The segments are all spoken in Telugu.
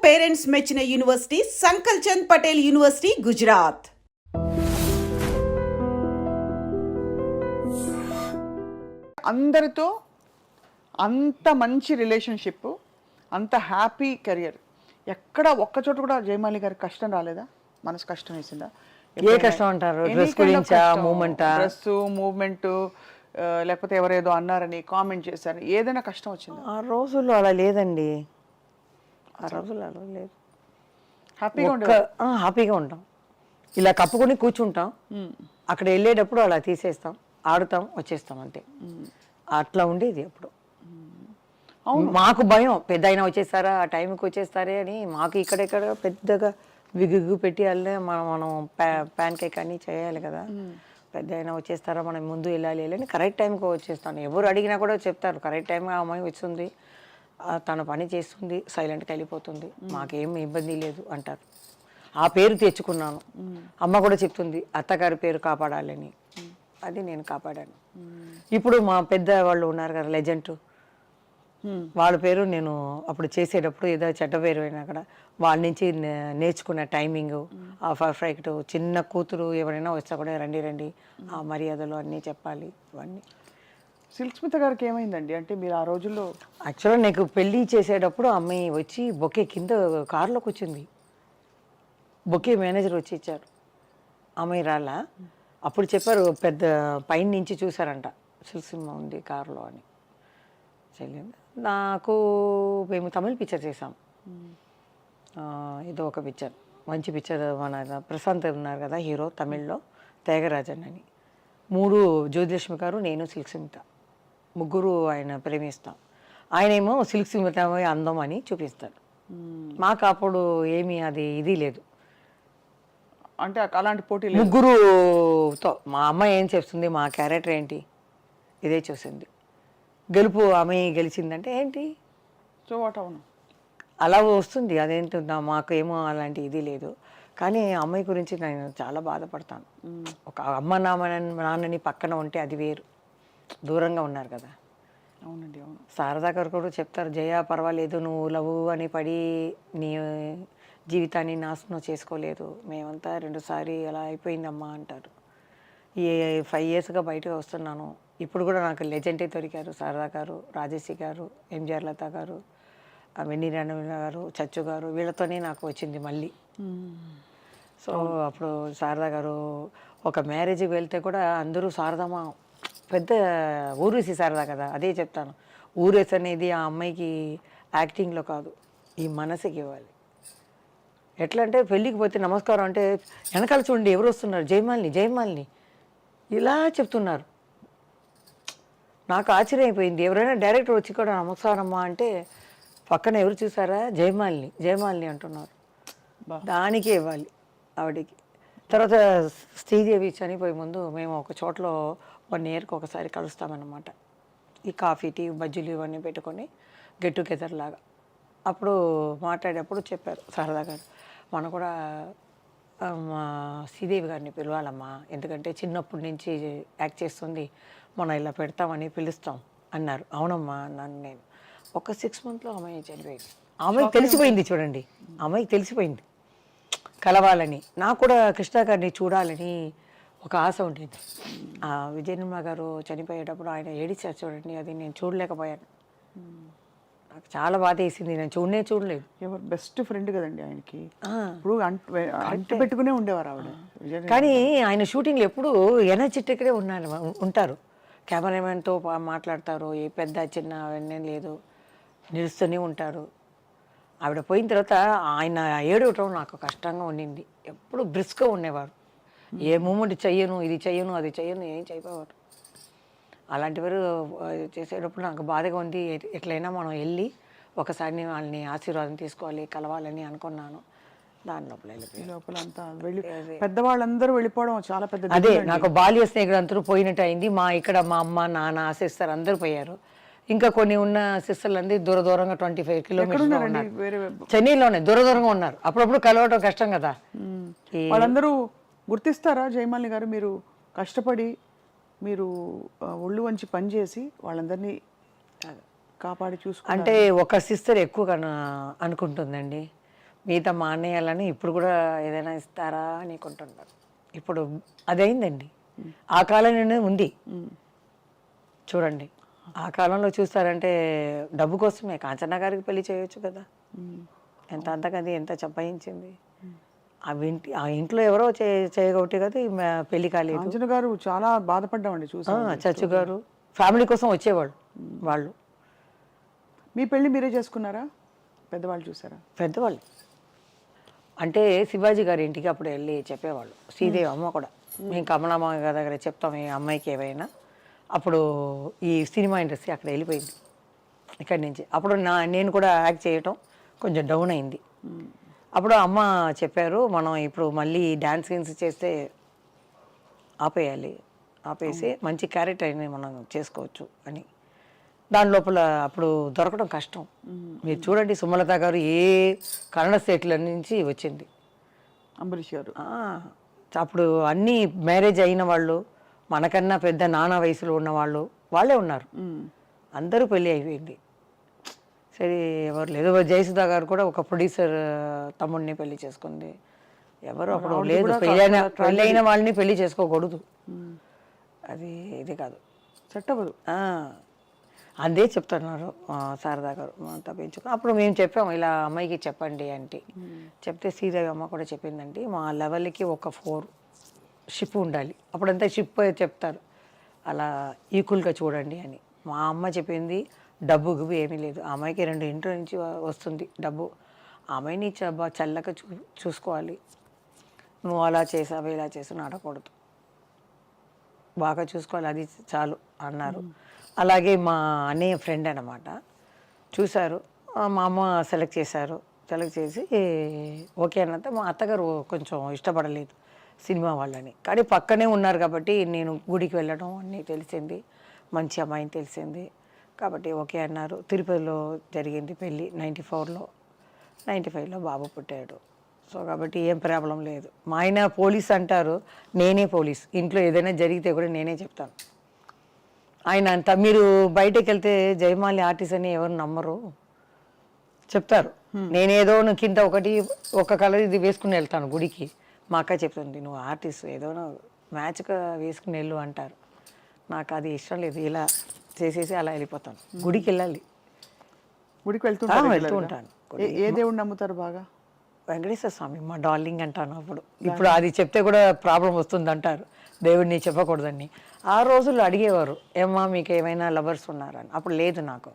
పేరెంట్స్ మెచ్చిన యూనివర్సిటీ సంకల్ చంద్ పటేల్ యూనివర్సిటీ గుజరాత్. అందరితో అంత మంచి రిలేషన్షిప్, అంత హ్యాపీ కెరియర్, ఎక్కడ ఒక్కచోట కూడా జయమాలి గారికి కష్టం రాలేదా? మనసు కష్టం వేసిందా? ఏ కష్టం అంటారు? డ్రెస్ గురించా, మూమెంటా? డ్రెస్ మూమెంట్, లేకపోతే ఎవరేదో అన్నారని కామెంట్ చేశారని ఏదైనా కష్టం వచ్చిందా? ఆ రోజుల్లో అలా లేదండి. ఆ రోజుల్లో అలా లేదు. హ్యాపీగా ఉంటాం. ఇలా కప్పుకొని కూర్చుంటాం, అక్కడ వెళ్ళేటప్పుడు అలా తీసేస్తాం, ఆడుతాం, వచ్చేస్తాం అంతే. అట్లా ఉండేది అప్పుడు. మాకు భయం, పెద్ద అయినా వచ్చేస్తారా, ఆ టైంకి వచ్చేస్తారే అని. మాకు ఇక్కడెక్కడ పెద్దగా విగ్గు పెట్టి వెళ్ళే మనం ప్యాన్ కేక్ అన్నీ చేయాలి కదా. పెద్ద అయినా వచ్చేస్తారా, మనం ముందు వెళ్ళాలి అని కరెక్ట్ టైంకి వచ్చేస్తాను. ఎవరు అడిగినా కూడా చెప్తారు, కరెక్ట్ టైంగా అమ్మాయి వచ్చింది, తన పని చేస్తుంది, సైలెంట్గా వెళ్ళిపోతుంది, మాకేం ఇబ్బంది లేదు అంటారు. ఆ పేరు తెచ్చుకున్నాను. అమ్మ కూడా చెప్తుంది అత్తగారి పేరు కాపాడాలని, అది నేను కాపాడాను. ఇప్పుడు మా పెద్ద వాళ్ళు ఉన్నారు కదా, లెజెండ్, వాళ్ళ పేరు నేను అప్పుడు చేసేటప్పుడు ఏదో చెడ్డ పేరు అయినా కూడా వాళ్ళ నుంచి నేర్చుకున్న టైమింగ్, ఆ పర్ఫెక్ట్. చిన్న కూతురు ఎవరైనా వస్తా కూడా రండి రండి, ఆ మర్యాదలు అన్నీ చెప్పాలి. ఇవన్నీ సిల్క్ స్మిత గారికి ఏమైందండి? అంటే మీరు ఆ రోజుల్లో యాక్చువల్గా నాకు పెళ్ళి చేసేటప్పుడు అమ్మాయి వచ్చి బొకే కింద కారులోకి వచ్చింది. బొకే మేనేజర్ వచ్చి ఇచ్చారు, అమ్మాయి రాలా. అప్పుడు చెప్పారు, పెద్ద పైన నుంచి చూసారంట, సిల్క్ సినిమా ఉంది కారులో అని. చెల్లింది నాకు. మేము తమిళ పిక్చర్ చేసాం, ఏదో ఒక పిక్చర్, మంచి పిక్చర్. మన ప్రశాంత్ ఉన్నారు కదా హీరో, తమిళ్లో త్యాగరాజన్ అని. 3 జ్యోతిలక్ష్మి గారు, నేను, సిల్క్ స్మిత, ముగ్గురు ఆయన ప్రేమిస్తాం. ఆయనేమో సిల్క్ స్మిత అందం అని చూపిస్తాడు. మాకు అప్పుడు ఏమీ అది ఇది లేదు. అంటే అలాంటి పోటీ ముగ్గురుతో మా అమ్మాయి ఏం చేస్తుంది, మా క్యారెక్టర్ ఏంటి, ఇదే చూసింది. గెలుపు అమ్మాయి గెలిచిందంటే ఏంటి, సో వాట్ అవును అలా వస్తుంది. అదేంటున్నా మాకు ఏమో అలాంటి ఇది లేదు. కానీ అమ్మాయి గురించి నేను చాలా బాధపడతాను. ఒక అమ్మ నాన్నని పక్కన ఉంటే అది వేరు, దూరంగా ఉన్నారు కదా. అవునండి, అవును. శారదా గారు కూడా చెప్తారు, జయ పర్వాలేదు, నువ్వు లవ్ అని పడి నీ జీవితాన్ని నాశనం చేసుకోలేదు, మేమంతా 2 సారి అలా అయిపోయిందమ్మా అంటారు. ఈ 5 ఇయర్స్గా బయటకు వస్తున్నాను. ఇప్పుడు కూడా నాకు లెజెండే దొరికారు, శారదా గారు, రాజేశ్రీ గారు, ఎంజిఆర్ లత గారు, వెన్నీ రాణవీణ గారు, చచ్చు గారు, వీళ్ళతోనే నాకు వచ్చింది మళ్ళీ. సో అప్పుడు శారదా గారు ఒక మ్యారేజ్కి వెళ్తే కూడా అందరూ శారదమ్మ, పెద్ద ఊరేసి శారదా కదా. అదే చెప్తాను, ఊరేసి అనేది ఆ అమ్మాయికి యాక్టింగ్లో కాదు, ఈ మనసుకి ఇవ్వాలి. ఎట్లా అంటే పెళ్ళికి పోతే నమస్కారం అంటే వెనకాల చూడండి ఎవరు వస్తున్నారు, జయమాలిని జయమాలిని ఇలా చెప్తున్నారు. నాకు ఆశ్చర్యం అయిపోయింది. ఎవరైనా డైరెక్టర్ వచ్చి కూడా నమస్కారమ్మా అంటే పక్కన ఎవరు చూసారా, జయమాలిని జయమాలిని అంటున్నారు. దానికే ఇవ్వాలి ఆవిడికి. తర్వాత శ్రీదేవి చనిపోయే ముందు మేము ఒక చోట్లో 1 ఇయర్కి ఒకసారి కలుస్తామన్నమాట. ఈ కాఫీ, టీ, బజ్జీలు ఇవన్నీ పెట్టుకొని గెట్ టుగెదర్ లాగా. అప్పుడు మాట్లాడేటప్పుడు చెప్పారు శారదా గారు, మనం కూడా మా శ్రీదేవి గారిని పిలవాలమ్మా, ఎందుకంటే చిన్నప్పటి నుంచి యాక్ట్ చేస్తుంది, మనం ఇలా పెడతామని పిలుస్తాం అన్నారు. అవునమ్మా అన్నాను నేను. ఒక 6 మంత్లో అమ్మాయి చనిపోయింది. అమ్మాయికి తెలిసిపోయింది చూడండి, అమ్మాయికి తెలిసిపోయింది కలవాలని. నాకు కూడా కృష్ణ గారిని చూడాలని ఒక ఆశ ఉండేది. విజయనిర్మ గారు చనిపోయేటప్పుడు ఆయన ఏడిచారు చూడండి, అది నేను చూడలేకపోయాను. నాకు చాలా బాధ వేసింది, నేను చూడలేదు. ఎవరు బెస్ట్ ఫ్రెండ్ కదండి ఆయనకి. ఇప్పుడు అంటు పెట్టుకునే ఉండేవారు ఆవిడ. కానీ ఆయన షూటింగ్లో ఎప్పుడు ఎనర్జెటిక్గా ఉంటారు. కెమెరామెన్తో మాట్లాడతారు, ఏ పెద్ద చిన్న అవన్నీ లేదు, నిలుస్తూనే ఉంటారు. ఆవిడ పోయిన తర్వాత ఆయన ఏడవటం నాకు కష్టంగా ఉండింది. ఎప్పుడు బ్రిస్క్గా ఉండేవారు, ఏ మూమెంట్ చెయ్యను, ఇది చెయ్యను, అది చెయ్యను, ఏం చేయకపోవారు. అలాంటివారు చేసేటప్పుడు నాకు బాధగా ఉంది. ఎట్లయినా మనం వెళ్ళి ఒకసారి వాళ్ళని ఆశీర్వాదం తీసుకోవాలి, కలవాలని అనుకున్నాను. దాని లోపల అంతా వెళ్ళి పెద్దవాళ్ళందరూ వెళ్ళిపోవడం చాలా పెద్ద. అదే నాకు బాల్య స్నేహితులు అందరూ పోయినట్టు అయింది. ఇక్కడ మా అమ్మ నాన్న సిస్టర్ అందరూ పోయారు. ఇంకా కొన్ని ఉన్న సిస్టర్లు అందరూ దూరంగా 25 కిలోమీటర్స్ ఉన్నారు, చెన్నైలోనే దూరంగా ఉన్నారు. అప్పుడప్పుడు కలవటం కష్టం కదా. వాళ్ళందరూ గుర్తిస్తారా జయమాలిని గారు, మీరు కష్టపడి మీరు ఒళ్ళు వంచి పనిచేసి వాళ్ళందరినీ కాపాడి చూసుకుంటారు? అంటే ఒక సిస్టర్ ఎక్కువగా అనుకుంటుందండి, మిగతా మానేయాలని ఇప్పుడు కూడా ఏదైనా ఇస్తారా అని కొంటున్నారు. ఇప్పుడు అదైందండి. ఆ కాలంలోనే ఉంది చూడండి. ఆ కాలంలో చూస్తారంటే డబ్బు కోసమే కాంచన గారికి పెళ్లి చేయొచ్చు కదా. ఎంత అంతకది ఎంత చంపాయించింది. ఆ ఇంట్లో ఎవరో చేయగొట్టి కదా పెళ్లి కాలేదు. కాంచన గారు చాలా బాధపడ్డామండి చూసి. చచ్చు గారు ఫ్యామిలీ కోసం వచ్చేవాళ్ళు వాళ్ళు. మీ పెళ్లి మీరే చేసుకున్నారా, పెద్దవాళ్ళు చూసారా? పెద్దవాళ్ళు అంటే శివాజీ గారి ఇంటికి అప్పుడు వెళ్ళి చెప్పేవాళ్ళు. శ్రీదేవి అమ్మ కూడా మేము కమలమ్మ గారి దగ్గర చెప్తాం ఈ అమ్మాయికి ఏమైనా. అప్పుడు ఈ సినిమా ఇండస్ట్రీ అక్కడ వెళ్ళిపోయింది ఇక్కడి నుంచి. అప్పుడు నేను కూడా యాక్ట్ చేయటం కొంచెం డౌన్ అయింది. అప్పుడు అమ్మ చెప్పారు, మనం ఇప్పుడు మళ్ళీ డ్యాన్స్ సీన్స్ చేస్తే ఆపేసి మంచి క్యారెక్టర్ అయినా మనం చేసుకోవచ్చు అని. దాని లోపల అప్పుడు దొరకడం కష్టం. మీరు చూడండి, సుమలత గారు ఏ కన్నడ స్టేట్ల నుంచి వచ్చింది. అంబరీష్ గారు అప్పుడు అన్నీ మ్యారేజ్ అయిన వాళ్ళు, మనకన్నా పెద్ద నానా వయసులో ఉన్న వాళ్ళే ఉన్నారు. అందరూ పెళ్ళి అయిపోయింది. సరే ఎవరు లేదు. జయసుధా గారు కూడా ఒక ప్రొడ్యూసర్ తమ్ముడిని పెళ్లి చేసుకుంది. ఎవరు అప్పుడు లేదు. పెళ్ళైన వాళ్ళని పెళ్లి చేసుకోకూడదు, అది ఇది కాదు, సెట్ అవ్వదు. అదే చెప్తున్నారు శారదా గారు తప్పించుకో. అప్పుడు మేము చెప్పాము ఇలా అమ్మాయికి చెప్పండి అంటే, చెప్తే శ్రీదేవి అమ్మ కూడా చెప్పిందండి, మా లెవెల్కి ఒక 4 షిప్ ఉండాలి. అప్పుడంతా షిప్ చెప్తారు, అలా ఈక్వల్గా చూడండి అని. మా అమ్మ చెప్పింది డబ్బు గిబ్బు ఏమీ లేదు, ఆ అమ్మాయికి 2 ఇంట్లో నుంచి వస్తుంది డబ్బు, ఆ అమ్మాయిని చల్లగా చూసుకోవాలి, నువ్వు అలా చేసావు ఇలా చేసావు ఆడకూడదు, బాగా చూసుకోవాలి, అది చాలు అన్నారు. అలాగే మా అన్నయ్య ఫ్రెండ్ అనమాట చూశారు, మా అమ్మ సెలెక్ట్ చేశారు. సెలెక్ట్ చేసి ఓకే అన్నంత మా అత్తగారు కొంచెం ఇష్టపడలేదు సినిమా వాళ్ళని. కానీ పక్కనే ఉన్నారు కాబట్టి నేను గుడికి వెళ్ళడం అన్నీ తెలిసింది, మంచి అమ్మాయిని తెలిసింది కాబట్టి ఓకే అన్నారు. తిరుపతిలో జరిగింది పెళ్ళి 94లో, 95లో బాబు పుట్టాడు. సో కాబట్టి ఏం ప్రాబ్లం లేదు. మా ఆయన పోలీస్ అంటారు, నేనే పోలీస్. ఇంట్లో ఏదైనా జరిగితే కూడా నేనే చెప్తాను. ఆయన అంతా మీరు బయటకు వెళ్తే జయమాలి ఆర్టిస్ట్ అని ఎవరు నమ్మరు, చెప్తారు. నేనేదో కింద ఒక కలర్ ఇది వేసుకుని వెళ్తాను గుడికి. మా అక్క చెప్తుంది, నువ్వు ఆర్టిస్ట్ ఏదో మ్యాచ్గా వేసుకుని వెళ్ళు అంటారు. నాకు అది ఇష్టం లేదు, ఇలా చేసేసి అలా వెళ్ళిపోతాను. గుడికి వెళ్ళాలి. గుడికి వెళ్తూ ఉంటాను. ఏ దేవుడు నమ్ముతారు బాగా? వెంకటేశ్వర స్వామి మా డార్లింగ్ అంటాను. ఇప్పుడు అది చెప్తే కూడా ప్రాబ్లం వస్తుంది అంటారు, దేవుడిని చెప్పకూడదని. ఆ రోజుల్లో అడిగేవారు, ఏమ్మా మీకు ఏమైనా లవర్స్ ఉన్నారని. అప్పుడు లేదు నాకు,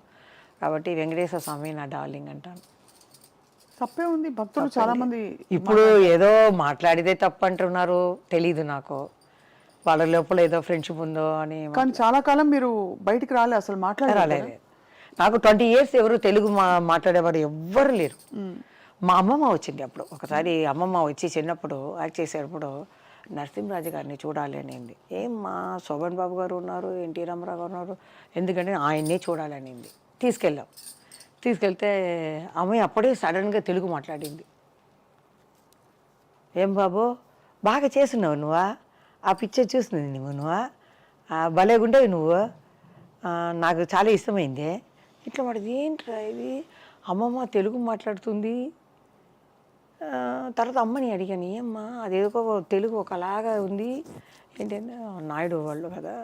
కాబట్టి వెంకటేశ్వర స్వామి నా డార్లింగ్ అంటాను. తప్పే ఉంది, భక్తులు చాలా మంది ఇప్పుడు ఏదో మాట్లాడితే తప్పు అంటున్నారు, తెలీదు నాకు. వాళ్ళ లోపల ఏదో ఫ్రెండ్షిప్ ఉందో అని. కానీ చాలా కాలం మీరు బయటికి రాలే, అసలు రాలేదు. నాకు 20 years ఎవరు తెలుగు మాట్లాడేవారు ఎవ్వరు లేరు. మా అమ్మమ్మ వచ్చింది అప్పుడు ఒకసారి. అమ్మమ్మ వచ్చి చిన్నప్పుడు యాక్ట్ చేసేటప్పుడు నరసింహరాజు గారిని చూడాలి అనింది. మా శోభన్ బాబు గారు ఉన్నారు, ఎన్టీ రామారావు గారు ఉన్నారు, ఎందుకంటే ఆయన్నే చూడాలి అనింది. తీసుకెళ్తే అమ్మాయి అప్పుడే సడన్గా తెలుగు మాట్లాడింది. ఏం బాబు బాగా చేస్తున్నావు నువ్వా, ఆ పిక్చర్ చూస్తుంది నువ్వా, భలేగుండేవి నువ్వు, నాకు చాలా ఇష్టమైంది ఇట్లా పడింది. ఏంట్రా ఇది, అమ్మమ్మ తెలుగు మాట్లాడుతుంది. తర్వాత అమ్మని అడిగాను, ఏమ్మా అదేదో తెలుగు ఒకలాగా ఉంది ఏంటంటే, నాయుడు వాళ్ళు కదా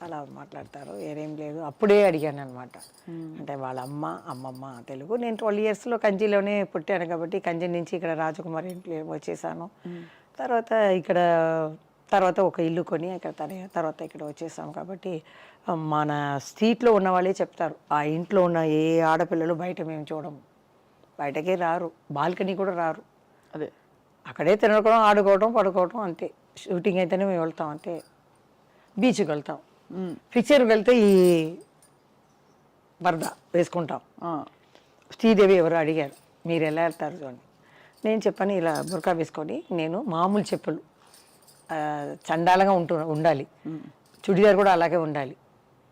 అలా మాట్లాడతారు, ఏరేం లేదు. అప్పుడే అడిగాను అనమాట. అంటే వాళ్ళ అమ్మమ్మ తెలుగు. నేను 12 yearsలో కంచిలోనే పుట్టాను కాబట్టి కంచి నుంచి ఇక్కడ రాజకుమారి ఇంట్లో వచ్చేసాను. తర్వాత ఒక ఇల్లు కొని తర్వాత ఇక్కడ వచ్చేసాం కాబట్టి మన స్ట్రీట్లో ఉన్న వాళ్ళే చెప్తారు, ఆ ఇంట్లో ఉన్న ఏ ఆడపిల్లలు బయట మేము చూడము, బయటకే రారు, బాల్కనీ కూడా రారు. అదే అక్కడే తినడం, ఆడుకోవడం, పడుకోవడం అంతే. షూటింగ్ అయితేనే మేము వెళ్తాం అంతే. బీచ్కి వెళ్తాం, పిక్చర్కి వెళ్తే ఈ వరద వేసుకుంటాం. శ్రీదేవి ఎవరు అడిగారు, మీరు ఎలా వెళ్తారు చూడండి. నేను చెప్పాను, ఇలా బుర్కా వేసుకొని నేను మామూలు చెప్పులు చండాలంగా ఉండాలి, చుడిదార్ కూడా అలాగే ఉండాలి,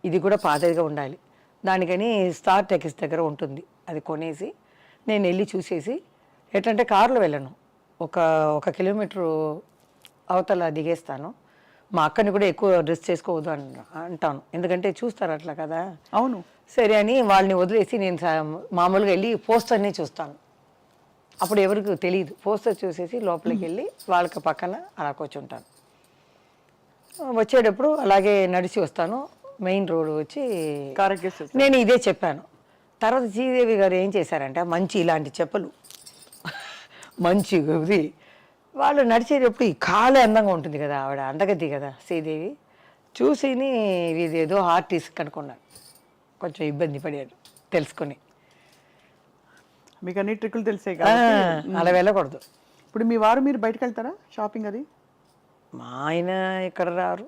ఇది కూడా పాతదిగా ఉండాలి. దానికని స్టార్ టెక్స్ దగ్గర ఉంటుంది, అది కొనేసి నేను వెళ్ళి చూసేసి, ఎట్లంటే కారులో వెళ్ళను, ఒక కిలోమీటరు అవతల దిగేస్తాను. మా అక్కని కూడా ఎక్కువ డ్రెస్ చేసుకోవద్దు అంటాను, ఎందుకంటే చూస్తారు అట్లా కదా. అవును, సరే అని వాళ్ళని వదిలేసి నేను మామూలుగా వెళ్ళి పోస్టర్ని చూస్తాను. అప్పుడు ఎవరికి తెలియదు. పోస్టర్ చూసేసి లోపలికి వెళ్ళి వాళ్ళకి పక్కన అలా కూర్చుంటాను. వచ్చేటప్పుడు అలాగే నడిచి వస్తాను. మెయిన్ రోడ్ వచ్చి కారెక్కేసి నేను ఇదే చెప్పాను. తర్వాత శ్రీదేవి గారు ఏం చేశారంటే మంచి ఇలాంటి చెప్పులు మంచి ఇది వాళ్ళు నడిచేటప్పుడు ఈ కాలు అందంగా ఉంటుంది కదా, ఆవిడ అందగద్ది కదా శ్రీదేవి, చూసిని ఇది ఏదో ఆర్టిస్ట్ కనుక్కున్నాను. కొంచెం ఇబ్బంది పడాడు తెలుసుకొని. మీకు అన్ని ట్రిక్కులు తెలిసే ఆ, అలా వెళ్ళకూడదు. ఇప్పుడు మీ వారు మీరు బయటకు వెళ్తారా షాపింగ్ అది? మా ఆయన ఇక్కడ రారు,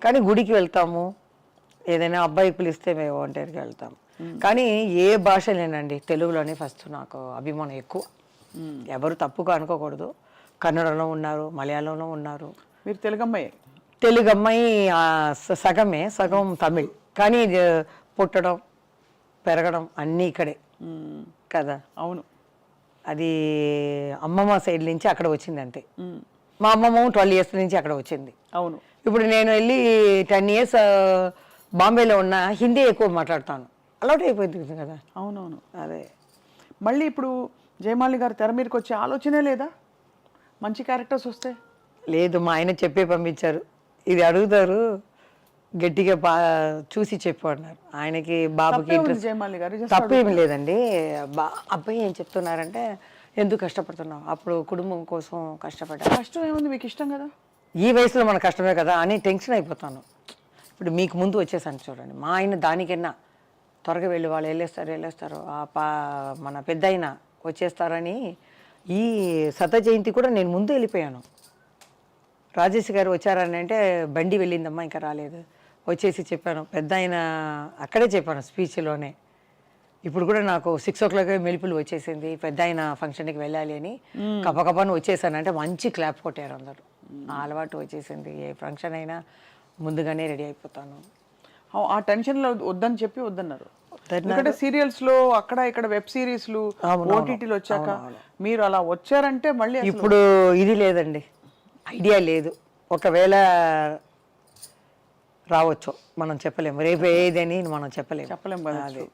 కానీ గుడికి వెళ్తాము. ఏదైనా అబ్బాయి పిలిస్తే మేము ఒంటరికి వెళ్తాము. కానీ ఏ భాష లేనండి, తెలుగులోనే ఫస్ట్ నాకు అభిమానం ఎక్కువ. ఎవరు తప్పుగా అనుకోకూడదు. కన్నడలో ఉన్నారు, మలయాళంలో ఉన్నారు. మీరు తెలుగు అమ్మాయి? తెలుగు అమ్మాయి సగమే, సగం తమిళ్. కానీ పుట్టడం పెరగడం అన్నీ ఇక్కడే కదా. అవును. అది అమ్మమ్మ సైడ్ నుంచి అక్కడ వచ్చింది అంతే. మా అమ్మమ్మ 12 years నుంచి అక్కడ వచ్చింది. అవును. ఇప్పుడు నేను వెళ్ళి 10 years బాంబేలో ఉన్న హిందీ ఎక్కువ మాట్లాడతాను, అలవాటు అయిపోయింది కదా. అవునవును. అదే మళ్ళీ ఇప్పుడు జయమాలి గారు తెర మీదకి వచ్చే ఆలోచనే లేదా మంచి క్యారెక్టర్స్ వస్తే? లేదు, మా ఆయన చెప్పే పంపించారు. ఇది అడుగుతారు గట్టిగా చూసి చెప్పు అన్నారు. ఆయనకి బాబుకి ఇంట్రెస్ట్. జయమాలి గారు తప్పు ఏమి లేదండి. అబ్బాయి ఏం చెప్తున్నారంటే ఎందుకు కష్టపడుతున్నావు, అప్పుడు కుటుంబం కోసం కష్టపడ్డా. కష్టం ఏముంది, మీకు ఇష్టం కదా. ఈ వయసులో మన కష్టమే కదా అని టెన్షన్ అయిపోతాను. ఇప్పుడు మీకు ముందు వచ్చేసాను చూడండి. మా ఆయన దానికన్నా త్వరగా వెళ్ళి వాళ్ళు వెళ్ళేస్తారు మన పెద్ద ఆయన వచ్చేస్తారని ఈ శత జయంతి కూడా నేను ముందు వెళ్ళిపోయాను. రాజేష్ గారు వచ్చారని అంటే బండి వెళ్ళిందమ్మా ఇంకా రాలేదు, వచ్చేసి చెప్పాను. పెద్ద ఆయన అక్కడే చెప్పాను స్పీచ్లోనే. ఇప్పుడు కూడా నాకు 6 o'clock మెలుపులు వచ్చేసింది, పెద్ద ఆయన ఫంక్షన్కి వెళ్ళాలి అని కపకపని వచ్చేసానంటే మంచి క్లాప్ కొట్టారు అందరూ. ఆ అలవాటు వచ్చేసింది. ఏ ఫంక్షన్ అయినా ముందుగానే రెడీ అయిపోతాను. ఆ టెన్షన్లో వద్దని చెప్పి వద్దన్నారు. ఎందుకంటే సీరియల్స్ లో అక్కడ ఇక్కడ వెబ్ సిరీస్లు ఓటీటీలు వచ్చాక మీరు అలా వచ్చారంటే మళ్ళీ ఇప్పుడు ఇది లేదండి, ఐడియా లేదు. ఒకవేళ రావచ్చు, మనం చెప్పలేము. రేపు ఏదని మనం చెప్పలేము కదా. అదే